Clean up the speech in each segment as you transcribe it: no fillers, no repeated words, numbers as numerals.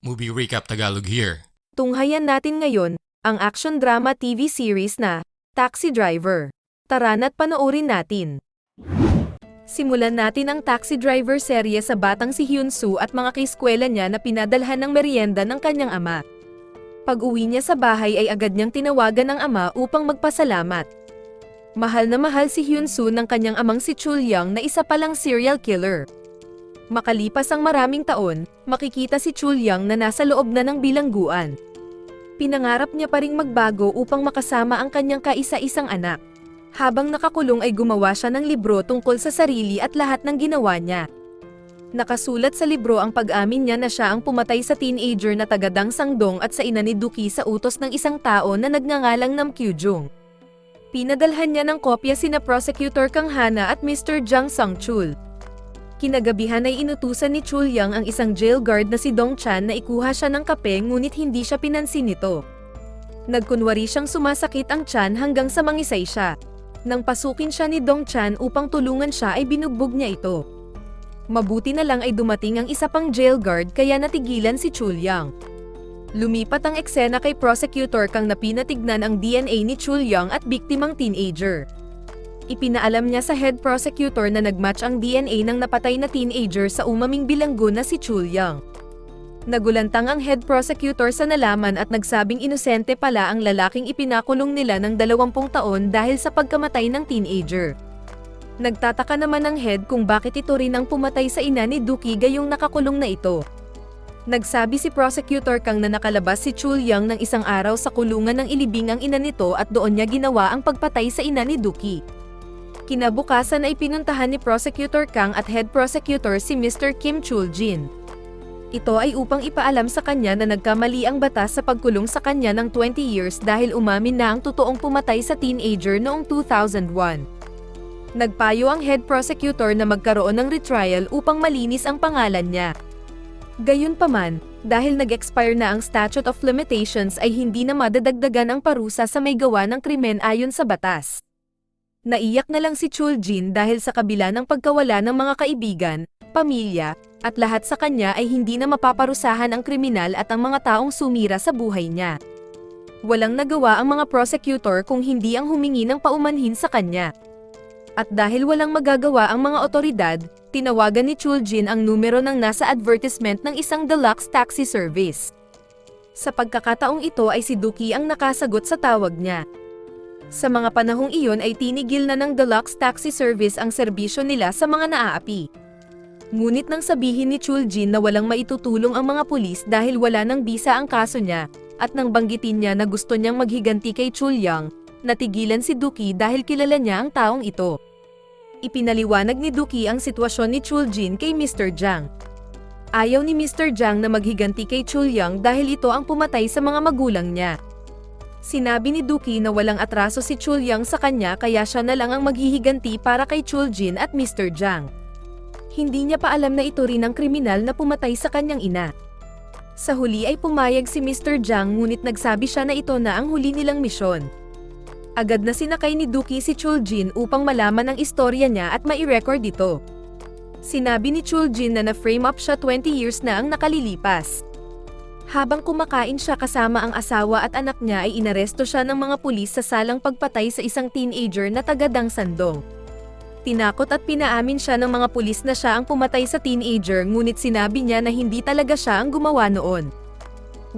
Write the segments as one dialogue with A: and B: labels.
A: Movie Recap Tagalog here.
B: Tunghayan natin ngayon ang action drama TV series na Taxi Driver. Tara na't panoorin natin. Simulan natin ang Taxi Driver serye sa batang si Hyun-soo at mga kaeskwela niya na pinadalhan ng merienda ng kanyang ama. Pag-uwi niya sa bahay ay agad niyang tinawagan ng ama upang magpasalamat. Mahal na mahal si Hyun-soo ng kanyang amang si Chul-young na isa palang serial killer. Makalipas ang maraming taon, makikita si Chul-young na nasa loob na ng bilangguan. Pinangarap niya pa ring magbago upang makasama ang kanyang kaisa-isang anak. Habang nakakulong ay gumawa siya ng libro tungkol sa sarili at lahat ng ginawa niya. Nakasulat sa libro ang pag-amin niya na siya ang pumatay sa teenager na taga Dang Sangdong at sa ina ni Duki sa utos ng isang tao na nagngangalang Nam Kyujung. Pinadalhan niya ng kopya sina Prosecutor Kang Hana at Mr. Jang Sung-chul. Kinagabihan ay inutusan ni Chul-young ang isang jail guard na si Dong Chan na ikuha siya ng kape ngunit hindi siya pinansin nito. Nagkunwari siyang sumasakit ang tiyan hanggang sa mangisay siya. Nang pasukin siya ni Dong Chan upang tulungan siya ay binugbog niya ito. Mabuti na lang ay dumating ang isa pang jail guard kaya natigilan si Chul-young. Lumipat ang eksena kay Prosecutor Kang na pinatignan ang DNA ni Chul-young at biktimang teenager. Ipinaalam niya sa head prosecutor na nagmatch ang DNA ng napatay na teenager sa umaming bilanggo na si Chul-young. Nagulantang ang head prosecutor sa nalaman at nagsabing inosente pala ang lalaking ipinakulong nila ng 20 taon dahil sa pagkamatay ng teenager. Nagtataka naman ang head kung bakit ito rin ang pumatay sa ina ni Duki gayong nakakulong na ito. Nagsabi si Prosecutor Kang na nakalabas si Chul-young ng isang araw sa kulungan ng ilibing ang ina nito at doon niya ginawa ang pagpatay sa ina ni Duki. Kinabukasan ay pinuntahan ni Prosecutor Kang at Head Prosecutor si Mr. Kim Chul-jin. Ito ay upang ipaalam sa kanya na nagkamali ang batas sa pagkulong sa kanya ng 20 years dahil umamin na ang totoong pumatay sa teenager noong 2001. Nagpayo ang Head Prosecutor na magkaroon ng retrial upang malinis ang pangalan niya. Gayunpaman, dahil nag-expire na ang statute of limitations ay hindi na madadagdagan ang parusa sa may gawa ng krimen ayon sa batas. Naiyak na lang si Chul-jin dahil sa kabila ng pagkawala ng mga kaibigan, pamilya, at lahat sa kanya ay hindi na mapaparusahan ang kriminal at ang mga taong sumira sa buhay niya. Walang nagawa ang mga prosecutor kung hindi ang humingi ng paumanhin sa kanya. At dahil walang magagawa ang mga otoridad, tinawagan ni Chul-jin ang numero ng nasa advertisement ng isang deluxe taxi service. Sa pagkakataong ito ay si Duki ang nakasagot sa tawag niya. Sa mga panahong iyon ay tinigil na ng deluxe taxi service ang serbisyo nila sa mga naaapi. Ngunit nang sabihin ni Chul-jin na walang maitutulong ang mga pulis dahil wala ng bisa ang kaso niya, at nang banggitin niya na gusto niyang maghiganti kay Chul-young, natigilan si Duki dahil kilala niya ang taong ito. Ipinaliwanag ni Duki ang sitwasyon ni Chul-jin kay Mr. Jang. Ayaw ni Mr. Jang na maghiganti kay Chul-young dahil ito ang pumatay sa mga magulang niya. Sinabi ni Duki na walang atraso si Chul-young sa kanya kaya siya na lang ang maghihiganti para kay Chul-jin at Mr. Jang. Hindi niya pa alam na ito rin ang kriminal na pumatay sa kanyang ina. Sa huli ay pumayag si Mr. Jang ngunit nagsabi siya na ito na ang huli nilang misyon. Agad na sinakay ni Duki si Chul-jin upang malaman ang istorya niya at mai-record ito. Sinabi ni Chul-jin na na-frame up siya 20 years na ang nakalilipas. Habang kumakain siya kasama ang asawa at anak niya ay inaresto siya ng mga pulis sa salang pagpatay sa isang teenager na taga Dang Sandong. Tinakot at pinaamin siya ng mga pulis na siya ang pumatay sa teenager ngunit sinabi niya na hindi talaga siya ang gumawa noon.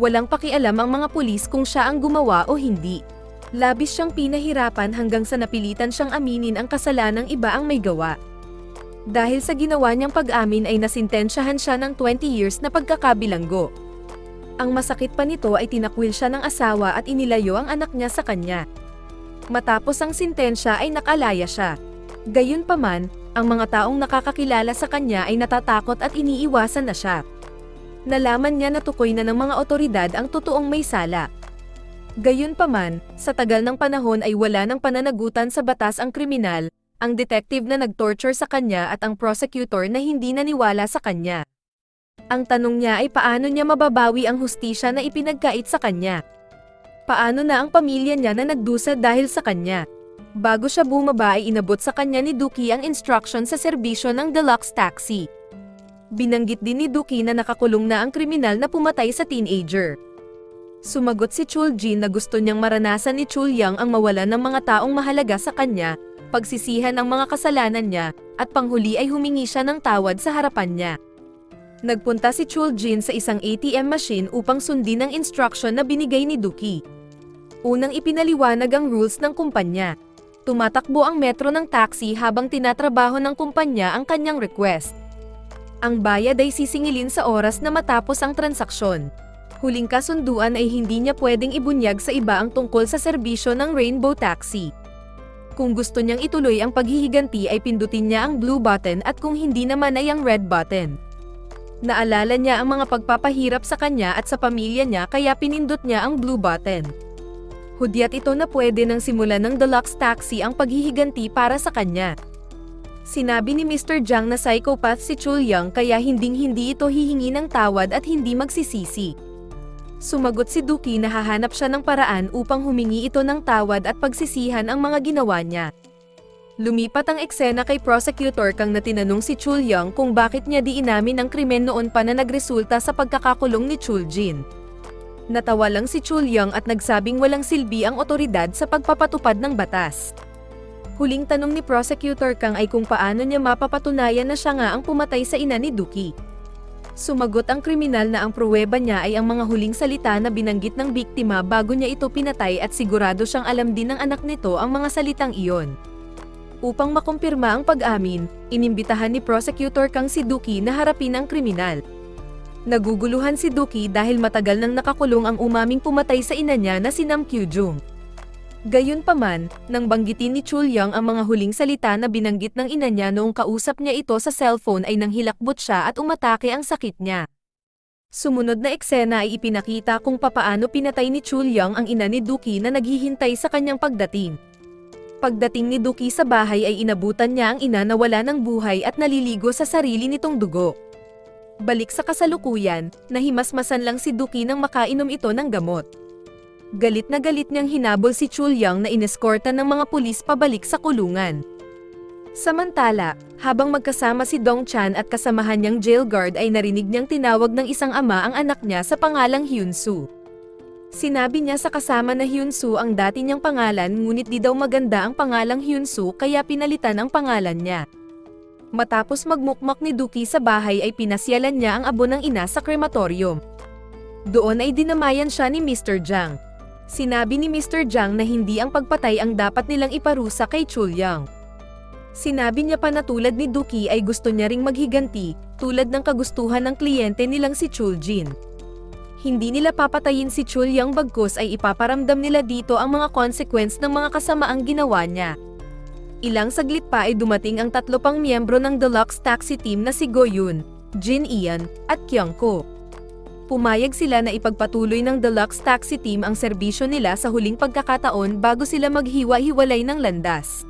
B: Walang pakialam ang mga pulis kung siya ang gumawa o hindi. Labis siyang pinahirapan hanggang sa napilitan siyang aminin ang kasalanang iba ang may gawa. Dahil sa ginawa niyang pag-amin ay nasintensyahan siya ng 20 years na pagkakabilanggo. Ang masakit pa nito ay tinakwil siya ng asawa at inilayo ang anak niya sa kanya. Matapos ang sintensya ay nakalaya siya. Gayunpaman, ang mga taong nakakakilala sa kanya ay natatakot at iniiwasan na siya. Nalaman niya na tukoy na ng mga otoridad ang totoong may sala. Gayunpaman, sa tagal ng panahon ay wala ng pananagutan sa batas ang kriminal, ang detective na nag-torture sa kanya at ang prosecutor na hindi naniwala sa kanya. Ang tanong niya ay paano niya mababawi ang hustisya na ipinagkait sa kanya. Paano na ang pamilya niya na nagdusa dahil sa kanya. Bago siya bumaba ay inabot sa kanya ni Duki ang instruction sa serbisyo ng deluxe taxi. Binanggit din ni Dookie na nakakulong na ang kriminal na pumatay sa teenager. Sumagot si Chuljin na gusto niyang maranasan ni Chulyang ang mawalan ng mga taong mahalaga sa kanya, pagsisihan ang mga kasalanan niya, at panghuli ay humingi siya ng tawad sa harapan niya. Nagpunta si Chuljin sa isang ATM machine upang sundin ang instruction na binigay ni Dookie. Unang ipinaliwanag ang rules ng kumpanya. Tumatakbo ang metro ng taxi habang tinatrabaho ng kumpanya ang kanyang request. Ang bayad ay sisingilin sa oras na matapos ang transaksyon. Huling kasunduan ay hindi niya pwedeng ibunyag sa iba ang tungkol sa serbisyo ng Rainbow Taxi. Kung gusto niyang ituloy ang paghihiganti ay pindutin niya ang blue button at kung hindi naman ay ang red button. Naalala niya ang mga pagpapahirap sa kanya at sa pamilya niya kaya pinindot niya ang blue button. Hudyat ito na pwede nang simulan ng deluxe taxi ang paghihiganti para sa kanya. Sinabi ni Mr. Jiang na psychopath si Chulyang kaya hinding-hindi ito hihingi ng tawad at hindi magsisisi. Sumagot si Dookie na hahanap siya ng paraan upang humingi ito ng tawad at pagsisihan ang mga ginawa niya. Lumipat ang eksena kay Prosecutor Kang na tinanong si Chulyang kung bakit niya di inamin ang krimen noon pa na nagresulta sa pagkakakulong ni Chuljin. Natawa lang si Chulyang at nagsabing walang silbi ang otoridad sa pagpapatupad ng batas. Huling tanong ni Prosecutor Kang ay kung paano niya mapapatunayan na siya nga ang pumatay sa ina ni Dookie. Sumagot ang kriminal na ang pruweba niya ay ang mga huling salita na binanggit ng biktima bago niya ito pinatay at sigurado siyang alam din ng anak nito ang mga salitang iyon. Upang makumpirma ang pag-amin, inimbitahan ni Prosecutor Kang si Dookie na harapin ang kriminal. Naguguluhan si Dookie dahil matagal nang nakakulong ang umaming pumatay sa ina niya na si Nam Kyu-jung. Gayunpaman, nang banggitin ni Chulyang ang mga huling salita na binanggit ng ina niya noong kausap niya ito sa cellphone ay nanghilakbot siya at umatake ang sakit niya. Sumunod na eksena ay ipinakita kung papaano pinatay ni Chulyang ang ina ni Dookie na naghihintay sa kanyang pagdating. Pagdating ni Dookie sa bahay ay inabutan niya ang ina na wala ng buhay at naliligo sa sarili nitong dugo. Balik sa kasalukuyan, nahimasmasan lang si Dookie nang makainom ito ng gamot. Galit na galit niyang hinabol si Chulyang na ineskorta ng mga pulis pabalik sa kulungan. Samantala, habang magkasama si Dong Chan at kasamahan niyang jail guard ay narinig niyang tinawag ng isang ama ang anak niya sa pangalang Hyun-soo. Sinabi niya sa kasama na Hyun-soo ang dati niyang pangalan ngunit di daw maganda ang pangalang Hyun-soo kaya pinalitan ang pangalan niya. Matapos magmukmak ni Dookie sa bahay ay pinasyalan niya ang abo ng ina sa krematorium. Doon ay dinamayan siya ni Mr. Jiang. Sinabi ni Mr. Jiang na hindi ang pagpatay ang dapat nilang iparusa kay Chulyang. Sinabi niya pa na tulad ni Dookie ay gusto niya ring maghiganti, tulad ng kagustuhan ng kliyente nilang si Chuljin. Hindi nila papatayin si Chulyang bagkus ay ipaparamdam nila dito ang mga consequence ng mga kasamaang ginawa niya. Ilang saglit pa ay dumating ang 3 pang miyembro ng deluxe taxi team na si Go Yoon, Jin Ian, at Kyung Ko. Pumayag sila na ipagpatuloy ng deluxe taxi team ang serbisyo nila sa huling pagkakataon bago sila maghiwa-hiwalay ng landas.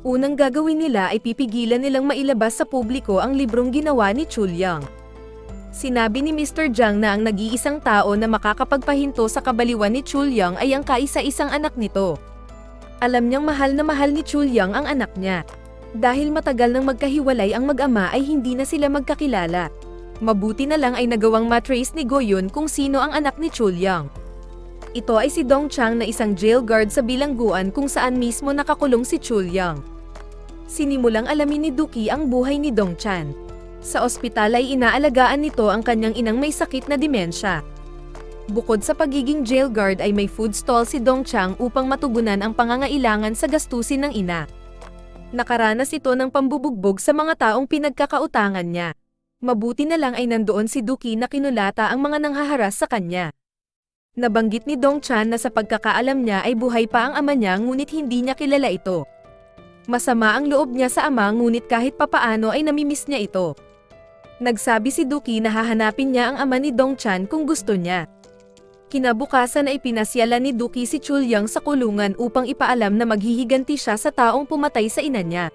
B: Unang gagawin nila ay pipigilan nilang mailabas sa publiko ang librong ginawa ni Chulyang. Sinabi ni Mr. Jiang na ang nag-iisang tao na makakapagpahinto sa kabaliwan ni Chulyang ay ang kaisa-isang anak nito. Alam niyang mahal na mahal ni Chulyang ang anak niya. Dahil matagal nang magkahiwalay ang mag-ama ay hindi na sila magkakilala. Mabuti na lang ay nagawang matrace ni Go Yoon kung sino ang anak ni Chulyang. Ito ay si Dong Chang na isang jail guard sa bilangguan kung saan mismo nakakulong si Chulyang. Sinimulang alamin ni Dookie ang buhay ni Dong Chan. Sa ospital ay inaalagaan nito ang kanyang inang may sakit na demensya. Bukod sa pagiging jail guard ay may food stall si Dong Chang upang matugunan ang pangangailangan sa gastusin ng ina. Nakaranas ito ng pambubugbog sa mga taong pinagkakautangan niya. Mabuti na lang ay nandoon si Dookie na kinulata ang mga nanghaharas sa kanya. Nabanggit ni Dong Chan na sa pagkakaalam niya ay buhay pa ang ama niya ngunit hindi niya kilala ito. Masama ang loob niya sa ama ngunit kahit papaano ay namimiss niya ito. Nagsabi si Dookie na hahanapin niya ang ama ni Dong Chan kung gusto niya. Kinabukasan ay pinasyalan ni Dookie si Chulyang sa kulungan upang ipaalam na maghihiganti siya sa taong pumatay sa ina niya.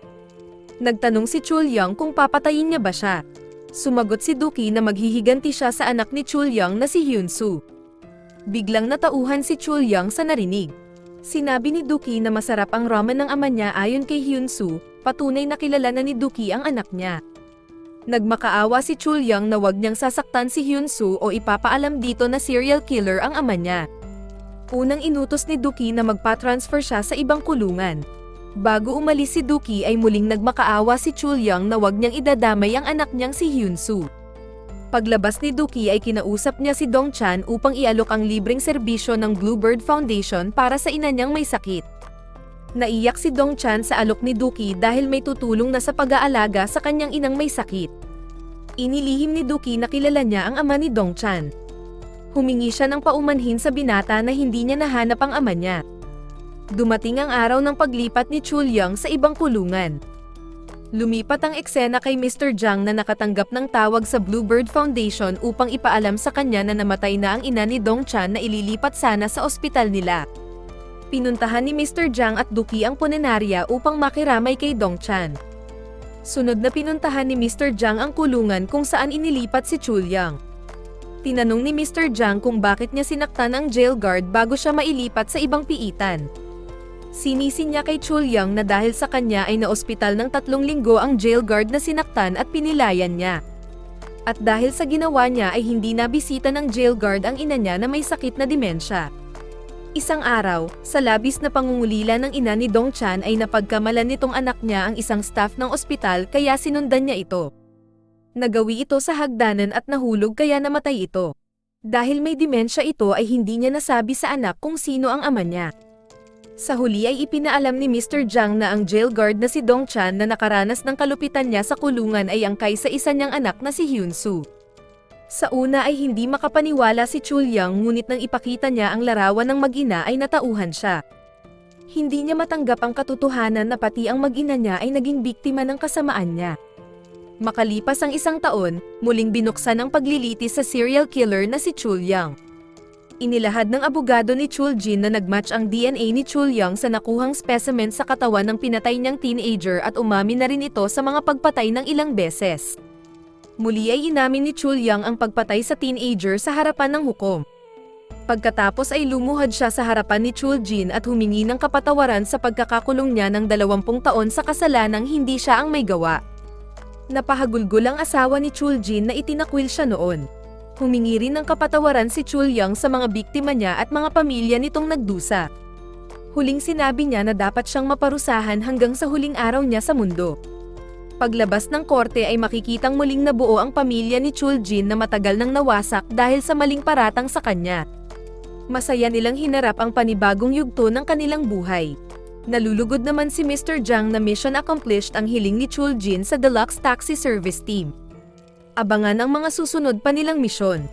B: Nagtanong si Chulyang kung papatayin niya ba siya. Sumagot si Dookie na maghihiganti siya sa anak ni Chulyang na si Hyun-soo. Biglang natauhan si Chulyang sa narinig. Sinabi ni Dookie na masarap ang ramen ng ama niya ayon kay Hyun-soo, patunay na kilala na ni Dookie ang anak niya. Nagmakaawa si Chulyang na wag niyang sasaktan si Hyunsu o ipapaalam dito na serial killer ang ama niya. Unang inutos ni Dookie na magpa-transfer siya sa ibang kulungan. Bago umalis si Dookie ay muling nagmakaawa si Chulyang na wag niyang idadamay ang anak niyang si Hyunsu. Paglabas ni Dookie ay kinausap niya si Dongchan upang ialok ang libreng serbisyo ng Bluebird Foundation para sa ina niyang may sakit. Naiyak si Dongchan sa alok ni Dookie dahil may tutulong na sa pag-aalaga sa kanyang inang may sakit. Inilihim ni Dookie na kilala niya ang ama ni Dongchan. Humingi siya ng paumanhin sa binata na hindi niya nahanap ang ama niya. Dumating ang araw ng paglipat ni Chulyang sa ibang kulungan. Lumipat ang eksena kay Mr. Jang na nakatanggap ng tawag sa Bluebird Foundation upang ipaalam sa kanya na namatay na ang ina ni Dongchan na ililipat sana sa ospital nila. Pinuntahan ni Mr. Jang at Dookie ang punenarya upang makiramay kay Dongchan. Sunod na pinuntahan ni Mr. Jang ang kulungan kung saan inilipat si Chulyang. Tinanong ni Mr. Jang kung bakit niya sinaktan ang jail guard bago siya mailipat sa ibang piitan. Sinisi niya kay Chulyang na dahil sa kanya ay naospital ng 3 linggo ang jail guard na sinaktan at pinilayan niya. At dahil sa ginawa niya ay hindi nabisita ng jail guard ang ina niya na may sakit na demensya. Isang araw, sa labis na pangungulila ng ina ni Dongchan ay napagkamalan nitong anak niya ang isang staff ng ospital kaya sinundan niya ito. Nagawi ito sa hagdanan at nahulog kaya namatay ito. Dahil may demensya ito ay hindi niya nasabi sa anak kung sino ang ama niya. Sa huli ay ipinaalam ni Mr. Jang na ang jail guard na si Dongchan na nakaranas ng kalupitan niya sa kulungan ay angkay sa isa niyang anak na si Hyunsu. Sa una ay hindi makapaniwala si Chulyang ngunit nang ipakita niya ang larawan ng mag-ina ay natauhan siya. Hindi niya matanggap ang katotohanan na pati ang mag-ina niya ay naging biktima ng kasamaan niya. Makalipas ang 1 taon, muling binuksan ang paglilitis sa serial killer na si Chulyang. Inilahad ng abogado ni Chuljin na nagmatch ang DNA ni Chulyang sa nakuhang specimen sa katawan ng pinatay niyang teenager at umamin na rin ito sa mga pagpatay ng ilang beses. Muli ay inamin ni Chulyang ang pagpatay sa teenager sa harapan ng hukom. Pagkatapos ay lumuhad siya sa harapan ni Chuljin at humingi ng kapatawaran sa pagkakakulong niya ng 20 taon sa kasalanang hindi siya ang may gawa. Napahagulgol ang asawa ni Chuljin na itinakwil siya noon. Humingi rin ng kapatawaran si Chulyang sa mga biktima niya at mga pamilya nitong nagdusa. Huling sinabi niya na dapat siyang maparusahan hanggang sa huling araw niya sa mundo. Paglabas ng korte ay makikitang muling nabuo ang pamilya ni Chuljin na matagal nang nawasak dahil sa maling paratang sa kanya. Masaya nilang hinarap ang panibagong yugto ng kanilang buhay. Nalulugod naman si Mr. Jang na mission accomplished ang hiling ni Chuljin sa Deluxe Taxi Service Team. Abangan ang mga susunod pa nilang misyon.